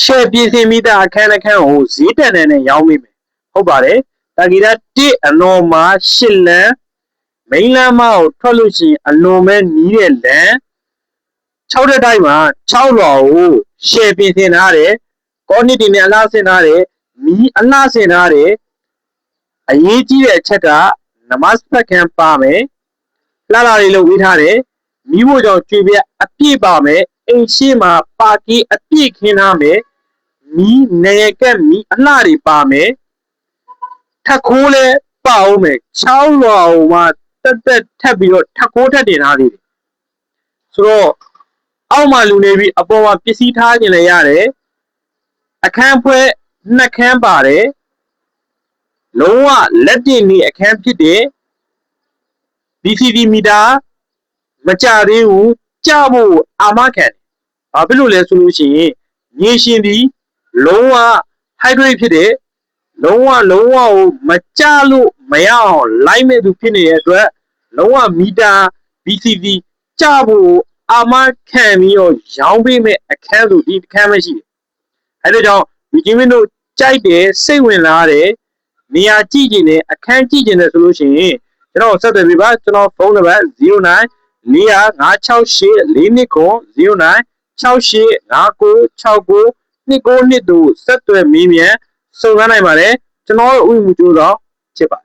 ရှယ်ပြင်ဆင်မိသားအခန်းကိုဈေးတန်နဲ့ရောင်းမိမယ်ဟုတ်ပါတယ်တာဂီတာ1အလွန်မှာ8လမ်းမိန်းလမ်းမကိုထွက်လို့ရှိရင်အလွန်ပဲနီးတဲ့လမ်း6တက်တိုင်းမှာ6လွာကိုရှယ်ပြင်ဆင်ထားတယ်ကောနစ်တွေနဲ့အလားဆင်ထားတယ်မီးအလားဆင်ထားတယ်အရေးကြီးတဲ့အချက်ကနမတ်ဖတ်ခံပါမယ်လှလာလေးလုပ်ဝေးထားတယ်မီးဖို့ကြောင့်ကျွေပြအပြည့်ပါမယ်အိမ်ရှိမှာပါကီအပြည့်ခင်းထားမယ်မီးနေရကက်မီးအလှတွေပါမယ်ထက်ခိုးလဲပါအောင်မယ်6လွာဟိုမှာတက်ထပ်ပြီးတော့ထက်ခိုးထက်တင်ထားသေးတယ်ဆိုတော့အောက်မှာလူနေပြီးအပေါ်မှာပစ္စည်းထားခြင်းလည်းရတယ်အခန်းဖွဲနှစ်ခန်းပါတယ်လုံးဝလက်တင်နေအခန်းဖြစ်တဲ့ DCD မီတာမကြသေးဘူးကြဖို့အာမခံဘာဖြစ်လို့လဲဆိုလို့ရှိရင်မြေရှင်ဒီလုံးဝ hydrate ဖြစ်တဲ့လုံးဝကိုမကြလို့မရအောင်လိုက်မဲ့သူဖြစ်နေတဲ့အတွက်လုံးဝမီတာ DCD ကြဖို့အာမခံပြီးတော့ရောင်းပေးမဲ့အခန်းဆိုဒီအခန်းပဲရှိတယ်အဲဒါကြောင့်ဒီကင်းမင်းတို့ကြိုက်တယ်စိတ်ဝင်စားတယ်နေရာကြည့်ကျင်တယ်အခန်းကြည့်ကျင်တယ်ဆိုလို့ရှိရင်ကျွန်တော်ဆက်သွယ်ပေးပါကျွန်တော်ဖုန်းနံပါတ်09 45684 09 685969 2922ဆက်သွယ်မေးမြန်းစုံစမ်းနိုင်ပါတယ်ကျွန်တော်တို့ဥပဒေမူကျိုးတော့ဖြစ်ပါတယ်